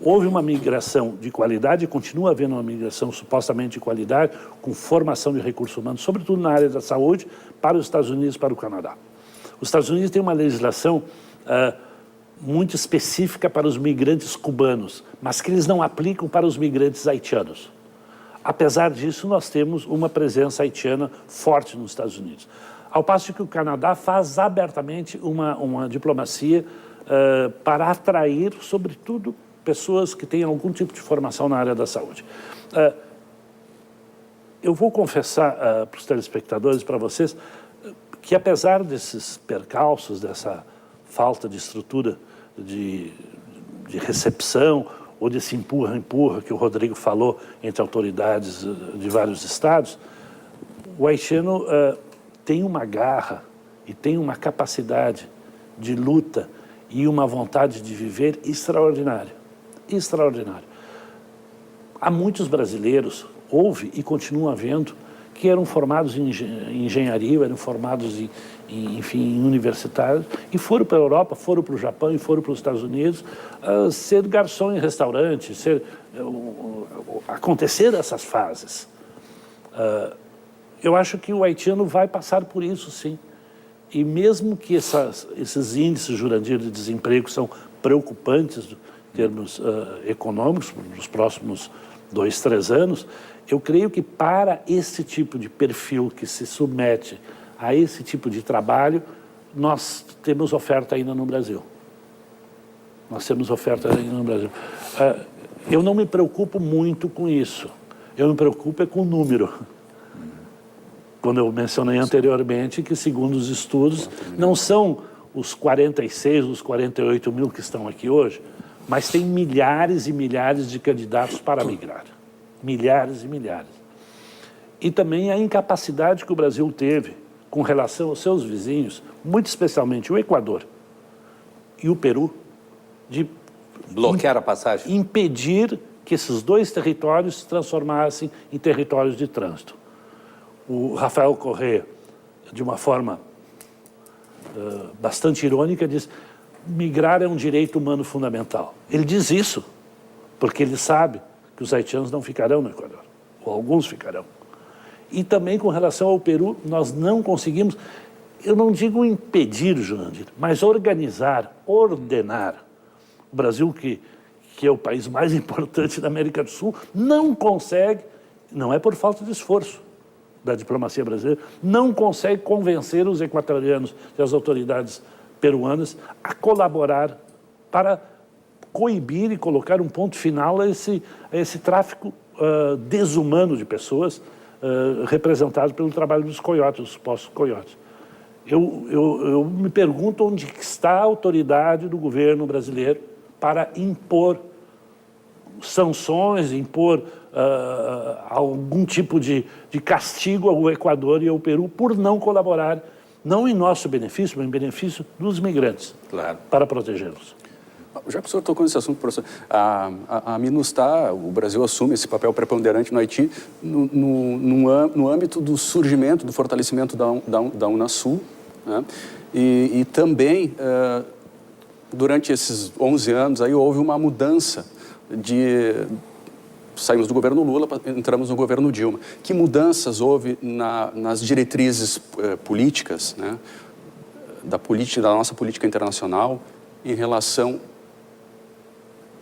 [SPEAKER 2] Houve uma migração de qualidade e continua havendo uma migração supostamente de qualidade, com formação de recursos humanos, sobretudo na área da saúde, para os Estados Unidos e para o Canadá. Os Estados Unidos têm uma legislação muito específica para os migrantes cubanos, mas que eles não aplicam para os migrantes haitianos. Apesar disso, nós temos uma presença haitiana forte nos Estados Unidos. Ao passo que o Canadá faz abertamente uma diplomacia para atrair, sobretudo, pessoas que têm algum tipo de formação na área da saúde. Eu vou confessar para os telespectadores, para vocês, que apesar desses percalços, dessa falta de estrutura de recepção, ou desse empurra-empurra que o Rodrigo falou entre autoridades de vários estados, o haitiano tem uma garra e tem uma capacidade de luta e uma vontade de viver extraordinária. Extraordinária. Há muitos brasileiros, houve e continua havendo, que eram formados em engenharia, eram formados em universitários, e foram para a Europa, foram para o Japão e foram para os Estados Unidos ser garçom em restaurante, acontecer essas fases. Eu acho que o haitiano vai passar por isso, sim. E mesmo que esses índices, Jurandir, de desemprego são preocupantes em termos econômicos nos próximos 2, 3 anos, eu creio que para esse tipo de perfil que se submete a esse tipo de trabalho, nós temos oferta ainda no Brasil. Nós temos oferta ainda no Brasil. Eu não me preocupo muito com isso. Eu me preocupo com o número. Quando eu mencionei anteriormente que, segundo os estudos, não são os 46, os 48 mil que estão aqui hoje, mas tem milhares e milhares de candidatos para migrar. Milhares e milhares. E também a incapacidade que o Brasil teve com relação aos seus vizinhos, muito especialmente o Equador e o Peru, de
[SPEAKER 4] bloquear a passagem.
[SPEAKER 2] Impedir que esses 2 territórios se transformassem em territórios de trânsito. O Rafael Correa, de uma forma bastante irônica, diz: migrar é um direito humano fundamental. Ele diz isso porque ele sabe que os haitianos não ficarão no Equador, ou alguns ficarão. E também com relação ao Peru, nós não conseguimos, eu não digo impedir, Jurandir, mas organizar, ordenar. O Brasil, que é o país mais importante da América do Sul, não consegue, não é por falta de esforço da diplomacia brasileira, não consegue convencer os equatorianos e as autoridades peruanas a colaborar para coibir e colocar um ponto final a esse tráfico desumano de pessoas representado pelo trabalho dos coiotes, dos supostos coiotes. Eu me pergunto onde está a autoridade do governo brasileiro para impor sanções, impor algum tipo de castigo ao Equador e ao Peru por não colaborar, não em nosso benefício, mas em benefício dos migrantes,
[SPEAKER 4] claro,
[SPEAKER 2] para protegê-los.
[SPEAKER 1] Já que o senhor tocou nesse assunto, professor, a MINUSTAH, o Brasil assume esse papel preponderante no Haiti no âmbito do surgimento, do fortalecimento da Unasul, né? E também, durante esses 11 anos, aí houve uma mudança saímos do governo Lula, entramos no governo Dilma. Que mudanças houve nas diretrizes políticas, né, da nossa política internacional em relação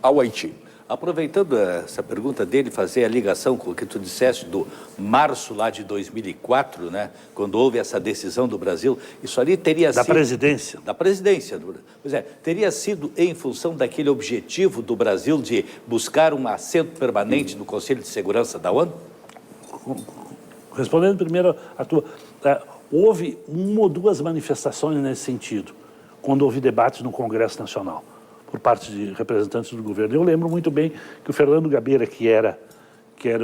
[SPEAKER 1] ao Haiti?
[SPEAKER 4] Aproveitando essa pergunta dele, fazer a ligação com o que tu disseste do março lá de 2004, né, quando houve essa decisão do Brasil, isso ali teria sido...
[SPEAKER 2] Da presidência.
[SPEAKER 4] Da presidência. Pois é, teria sido em função daquele objetivo do Brasil de buscar um assento permanente no Conselho de Segurança da ONU?
[SPEAKER 2] Respondendo primeiro a tua... houve 1 ou 2 manifestações nesse sentido, quando houve debates no Congresso Nacional, por parte de representantes do governo. Eu lembro muito bem que o Fernando Gabeira, que era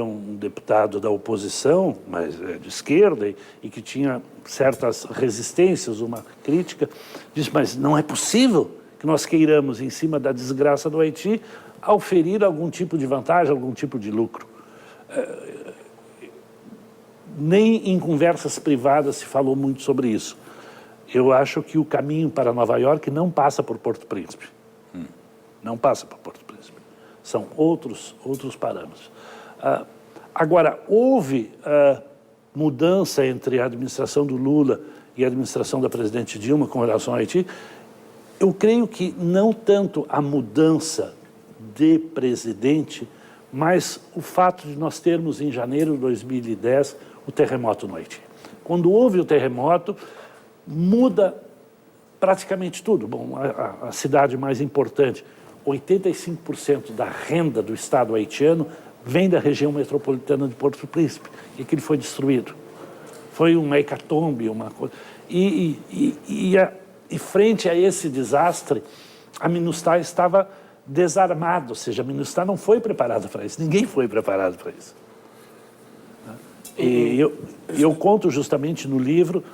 [SPEAKER 2] um deputado da oposição, mas de esquerda, e que tinha certas resistências, uma crítica, disse: mas não é possível que nós queiramos, em cima da desgraça do Haiti, oferir algum tipo de vantagem, algum tipo de lucro. Nem em conversas privadas se falou muito sobre isso. Eu acho que o caminho para Nova York não passa por Porto Príncipe. Não passa por Porto Príncipe. São outros parâmetros. Agora, houve mudança entre a administração do Lula e a administração da presidente Dilma com relação ao Haiti. Eu creio que não tanto a mudança de presidente, mas o fato de nós termos em janeiro de 2010 o terremoto no Haiti. Quando houve o terremoto, muda praticamente tudo. Bom, a cidade mais importante, 85% da renda do Estado haitiano vem da região metropolitana de Porto Príncipe, e aquilo foi destruído. Foi uma hecatombe, uma coisa. E frente a esse desastre, a MINUSTAH estava desarmada, ou seja, a MINUSTAH não foi preparada para isso, ninguém foi preparado para isso. E eu conto justamente no livro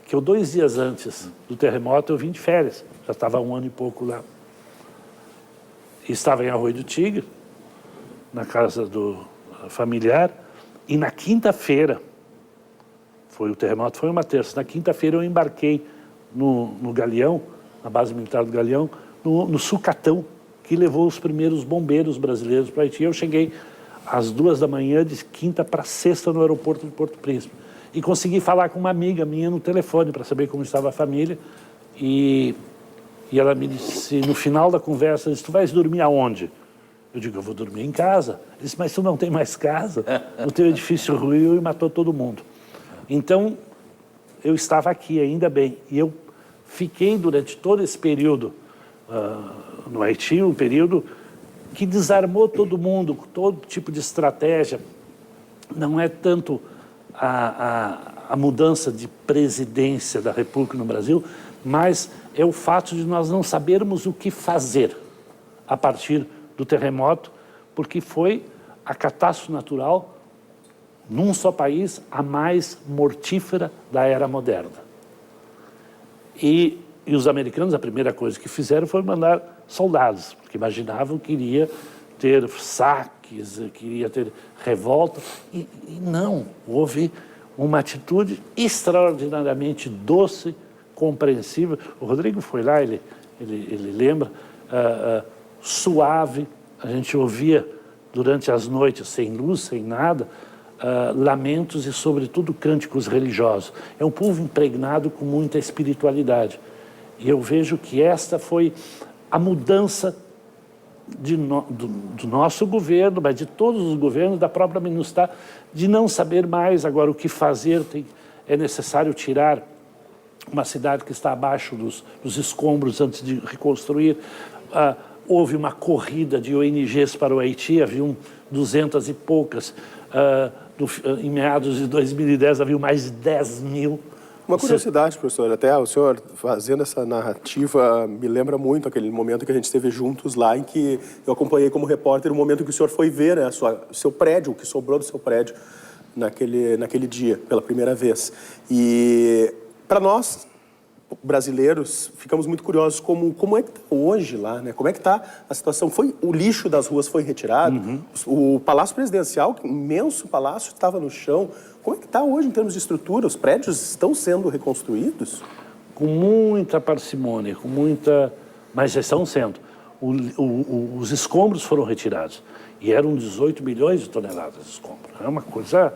[SPEAKER 2] que eu 2 dias antes do terremoto eu vim de férias, já estava há 1 ano e pouco lá. E estava em Arroio do Tigre, na casa do familiar, e na quinta-feira, o terremoto foi uma terça, na quinta-feira eu embarquei no Galeão, na base militar do Galeão, no sucatão, que levou os primeiros bombeiros brasileiros para o Haiti. Eu cheguei às 2 da manhã, de quinta para sexta, no aeroporto de Porto Príncipe. E consegui falar com uma amiga minha no telefone para saber como estava a família. E ela me disse, no final da conversa, disse, tu vais dormir aonde? Eu digo, eu vou dormir em casa. Ele disse, mas tu não tem mais casa? O teu edifício ruiu e matou todo mundo. Então, eu estava aqui, ainda bem. E eu fiquei durante todo esse período no Haiti, um período que desarmou todo mundo, todo tipo de estratégia. Não é tanto a mudança de presidência da República no Brasil, mas é o fato de nós não sabermos o que fazer a partir do terremoto, porque foi a catástrofe natural, num só país, a mais mortífera da era moderna. E os americanos, a primeira coisa que fizeram foi mandar soldados, porque imaginavam que iria ter saques, que iria ter revolta, e não, houve uma atitude extraordinariamente doce, compreensível. O Rodrigo foi lá, ele lembra, suave, a gente ouvia durante as noites, sem luz, sem nada, lamentos e, sobretudo, cânticos religiosos. É um povo impregnado com muita espiritualidade. E eu vejo que esta foi a mudança do nosso governo, mas de todos os governos, da própria MINUSTAH, de não saber mais agora o que fazer. É necessário tirar uma cidade que está abaixo dos escombros antes de reconstruir. Houve uma corrida de ONGs para o Haiti, haviam 200 e poucas. Em meados de 2010, havia mais de 10 mil.
[SPEAKER 3] Uma curiosidade, professor, até o senhor fazendo essa narrativa me lembra muito aquele momento que a gente esteve juntos lá, em que eu acompanhei como repórter o momento que o senhor foi ver, né, seu prédio, o que sobrou do seu prédio naquele dia, pela primeira vez. E para nós, brasileiros, ficamos muito curiosos como é que está hoje lá, né? Como é que está a situação? O lixo das ruas foi retirado, o Palácio Presidencial, um imenso palácio, estava no chão. Como é que está hoje em termos de estrutura? Os prédios estão sendo reconstruídos?
[SPEAKER 2] Com muita parcimônia, mas já estão sendo. Os escombros foram retirados. E eram 18 milhões de toneladas de escombros. É uma coisa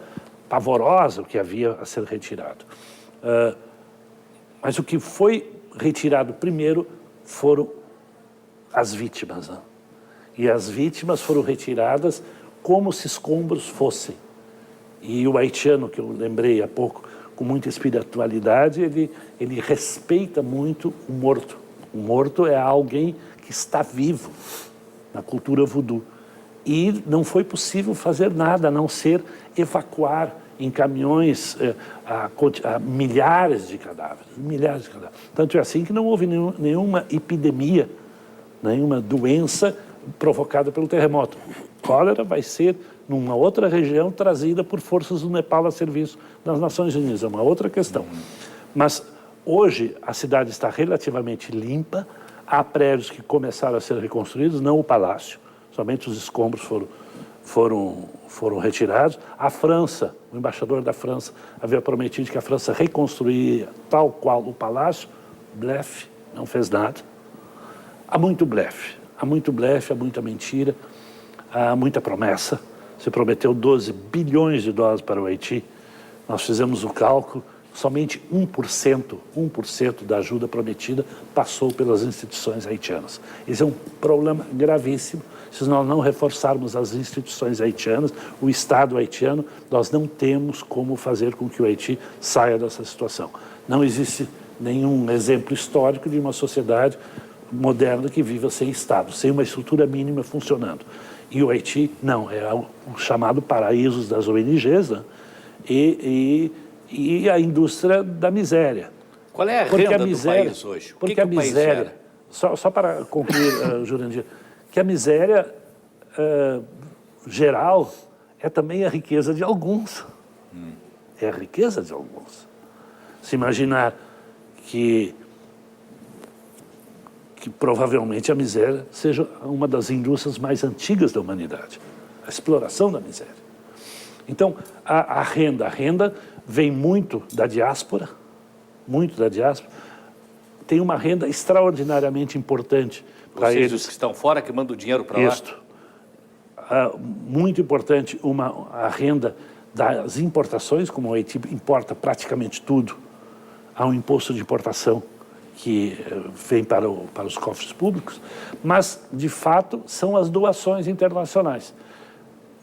[SPEAKER 2] pavorosa o que havia a ser retirado. Mas o que foi retirado primeiro foram as vítimas. Né? E as vítimas foram retiradas como se escombros fossem. E o haitiano, que eu lembrei há pouco, com muita espiritualidade, ele respeita muito o morto. O morto é alguém que está vivo na cultura voodoo. E não foi possível fazer nada, a não ser evacuar em caminhões milhares de cadáveres. Tanto é assim que não houve nenhuma epidemia, nenhuma doença provocada pelo terremoto. Cólera vai ser numa outra região trazida por forças do Nepal a serviço das Nações Unidas. É uma outra questão. Mas hoje a cidade está relativamente limpa, há prédios que começaram a ser reconstruídos, não o palácio, somente os escombros foram retirados. A França, o embaixador da França havia prometido que a França reconstruiria tal qual o palácio. Blefe, não fez nada. Há muito blefe, há muita mentira, há muita promessa. Se prometeu 12 bilhões de dólares para o Haiti. Nós fizemos o cálculo, somente 1% da ajuda prometida passou pelas instituições haitianas. Esse é um problema gravíssimo. Se nós não reforçarmos as instituições haitianas, o Estado haitiano, nós não temos como fazer com que o Haiti saia dessa situação. Não existe nenhum exemplo histórico de uma sociedade moderna que viva sem Estado, sem uma estrutura mínima funcionando. E o Haiti, não, é o chamado paraíso das ONGs, né? e a indústria da miséria.
[SPEAKER 4] Qual é a renda do país hoje?
[SPEAKER 2] Porque a miséria, só para concluir, Jurandir, que a miséria geral é também a riqueza de alguns. É a riqueza de alguns. Se imaginar que provavelmente a miséria seja uma das indústrias mais antigas da humanidade, a exploração da miséria. Então, a renda vem muito da diáspora, tem uma renda extraordinariamente importante para eles.
[SPEAKER 4] Os que estão fora, que mandam o dinheiro para lá.
[SPEAKER 2] Isto. Muito importante a renda das importações, como o Haiti importa praticamente tudo, há um imposto de importação que vem para os cofres públicos, mas, de fato, são as doações internacionais.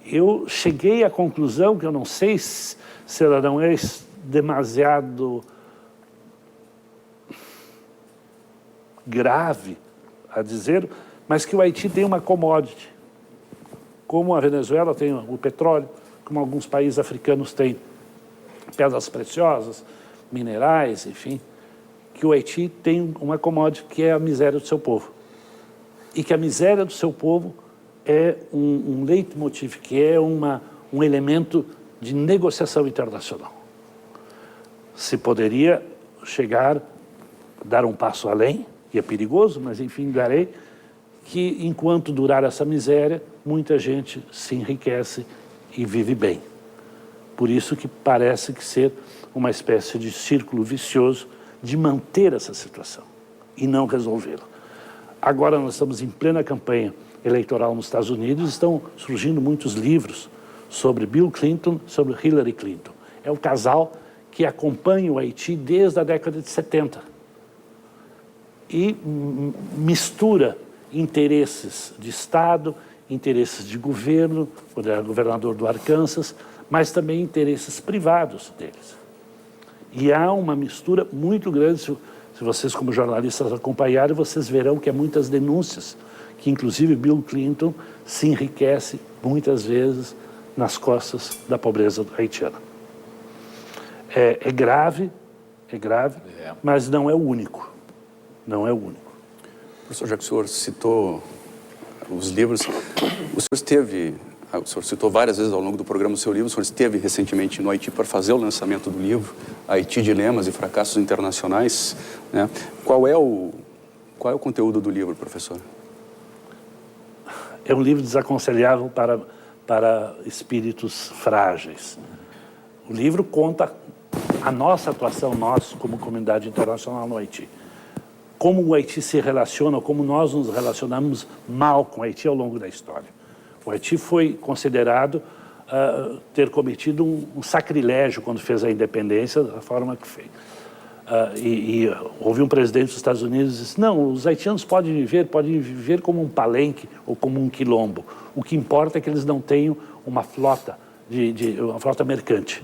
[SPEAKER 2] Eu cheguei à conclusão, que eu não sei se ela não é demasiado grave a dizer, mas que o Haiti tem uma commodity, como a Venezuela tem o petróleo, como alguns países africanos têm pedras preciosas, minerais, enfim, que o Haiti tem uma commodity que é a miséria do seu povo. E que a miséria do seu povo é um leitmotiv, que é um elemento de negociação internacional. Se poderia chegar, dar um passo além, que é perigoso, mas enfim, darei, que enquanto durar essa miséria, muita gente se enriquece e vive bem. Por isso que parece que ser uma espécie de círculo vicioso de manter essa situação e não resolvê-la. Agora nós estamos em plena campanha eleitoral nos Estados Unidos, estão surgindo muitos livros sobre Bill Clinton, sobre Hillary Clinton. É o casal que acompanha o Haiti desde a década de 70 e mistura interesses de Estado, interesses de governo, quando era governador do Arkansas, mas também interesses privados deles. E há uma mistura muito grande, se vocês como jornalistas acompanharem, vocês verão que há muitas denúncias, que inclusive Bill Clinton se enriquece muitas vezes nas costas da pobreza haitiana. É grave, mas não é o único. Não é o único.
[SPEAKER 1] Professor, já que o senhor citou os livros, o senhor citou várias vezes ao longo do programa o seu livro, o senhor esteve recentemente no Haiti para fazer o lançamento do livro, Haiti, Dilemas e Fracassos Internacionais, né? Qual é o conteúdo do livro, professor?
[SPEAKER 2] É um livro desaconselhável para espíritos frágeis. O livro conta a nossa atuação, nós como comunidade internacional no Haiti. Como o Haiti se relaciona, como nós nos relacionamos mal com o Haiti ao longo da história. O Haiti foi considerado ter cometido um sacrilégio quando fez a independência, da forma que fez. Houve um presidente dos Estados Unidos que disse, não, os haitianos podem viver como um palenque ou como um quilombo. O que importa é que eles não tenham uma flota, uma frota mercante.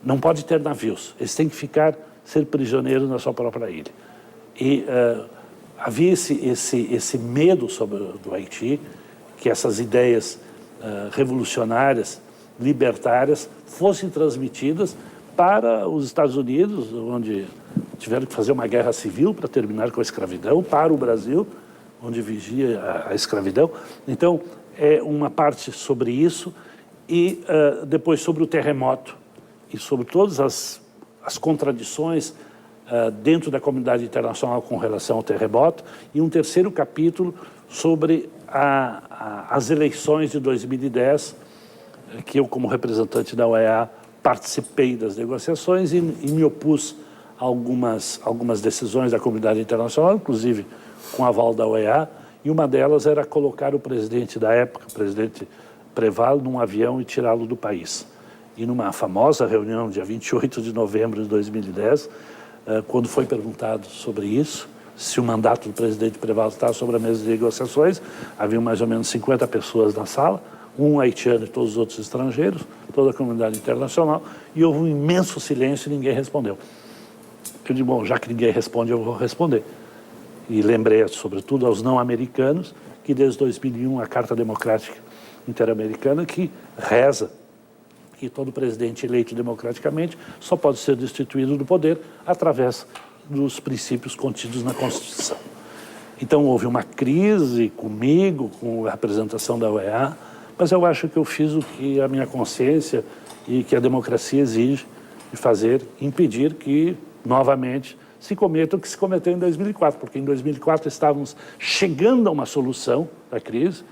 [SPEAKER 2] Não pode ter navios, eles têm que ser prisioneiros na sua própria ilha. E havia esse medo do Haiti, que essas ideias revolucionárias, libertárias, fossem transmitidas para os Estados Unidos, onde tiveram que fazer uma guerra civil para terminar com a escravidão, para o Brasil, onde vigia a escravidão. Então, é uma parte sobre isso e depois sobre o terremoto e sobre todas as contradições dentro da comunidade internacional com relação ao terremoto, e um terceiro capítulo sobre as eleições de 2010, que eu, como representante da OEA, participei das negociações e me opus a algumas decisões da comunidade internacional, inclusive com aval da OEA, e uma delas era colocar o presidente da época, o presidente Préval, num avião e tirá-lo do país. E numa famosa reunião, dia 28 de novembro de 2010, quando foi perguntado sobre isso, se o mandato do presidente Préval estava sobre a mesa de negociações, havia mais ou menos 50 pessoas na sala, um haitiano e todos os outros estrangeiros, toda a comunidade internacional, e houve um imenso silêncio e ninguém respondeu. Eu disse, bom, já que ninguém responde, eu vou responder. E lembrei, sobretudo, aos não-americanos, que desde 2001 a Carta Democrática Interamericana, que reza que todo presidente eleito democraticamente só pode ser destituído do poder através dos princípios contidos na Constituição. Então, houve uma crise comigo, com a representação da OEA, mas eu acho que eu fiz o que a minha consciência e que a democracia exige de fazer, impedir que novamente, se cometa o que se cometeu em 2004, porque em 2004 estávamos chegando a uma solução da crise.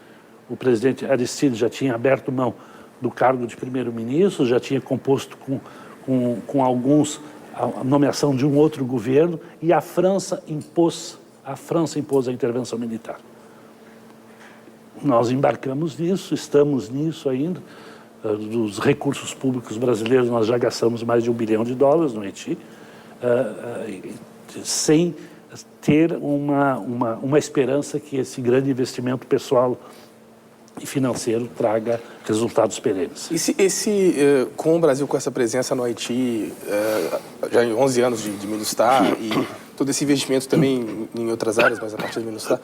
[SPEAKER 2] O presidente Aristide já tinha aberto mão do cargo de primeiro-ministro, já tinha composto com alguns a nomeação de um outro governo, e a França impôs a intervenção militar. Nós embarcamos nisso, estamos nisso ainda. Dos recursos públicos brasileiros, nós já gastamos mais de $1 bilhão no Haiti, sem ter uma esperança que esse grande investimento pessoal e financeiro traga resultados perenes.
[SPEAKER 5] E com o Brasil com essa presença no Haiti, já em 11 anos de MINUSTAH e todo esse investimento também em outras áreas, mas a partir do MINUSTAH,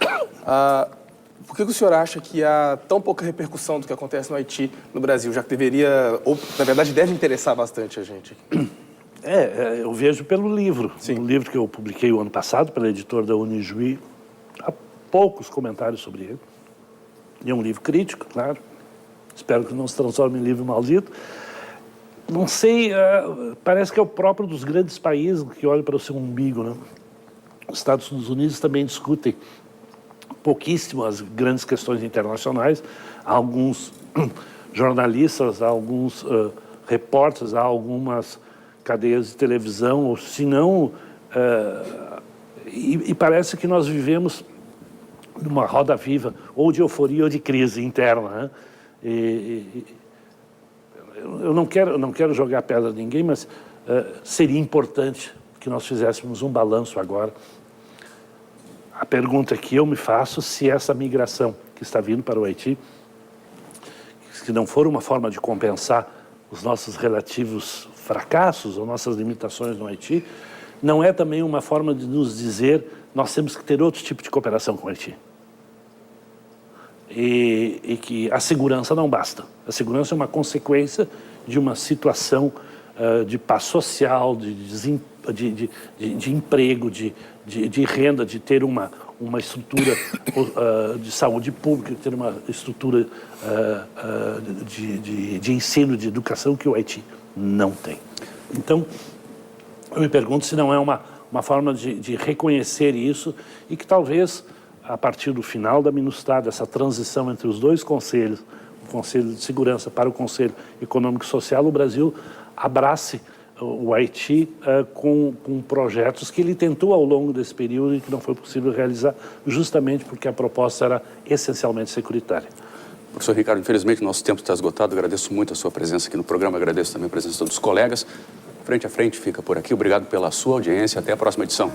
[SPEAKER 5] por que o senhor acha que há tão pouca repercussão do que acontece no Haiti no Brasil, já que deveria, ou na verdade deve interessar bastante a gente?
[SPEAKER 2] Eu vejo pelo livro. Sim. Um livro que eu publiquei o ano passado pela editora da Unijuí, há poucos comentários sobre ele. E é um livro crítico, claro. Espero que não se transforme em livro maldito. Não sei, parece que é o próprio dos grandes países que olha para o seu umbigo, né? Os Estados Unidos também discutem pouquíssimo as grandes questões internacionais. Há alguns jornalistas, há alguns repórteres, há algumas cadeias de televisão, ou se não... E parece que nós vivemos numa roda viva, ou de euforia ou de crise interna, né? Eu não quero jogar pedra a ninguém, mas seria importante que nós fizéssemos um balanço agora. A pergunta que eu me faço, se essa migração que está vindo para o Haiti, se não for uma forma de compensar os nossos relativos fracassos ou nossas limitações no Haiti, não é também uma forma de nos dizer nós temos que ter outro tipo de cooperação com o Haiti. E que a segurança não basta. A segurança é uma consequência de uma situação de paz social, de emprego, de renda, de ter uma estrutura de saúde pública, de ter uma estrutura de ensino, de educação que o Haiti não tem. Então, eu me pergunto se não é uma forma de reconhecer isso e que talvez, a partir do final da MINUSTAH, dessa transição entre os dois conselhos, o Conselho de Segurança para o Conselho Econômico e Social, o Brasil abrace o Haiti com projetos que ele tentou ao longo desse período e que não foi possível realizar, justamente porque a proposta era essencialmente securitária.
[SPEAKER 1] Professor Ricardo, infelizmente nosso tempo está esgotado. Agradeço muito a sua presença aqui no programa, agradeço também a presença dos colegas. Frente a Frente fica por aqui. Obrigado pela sua audiência. Até a próxima edição.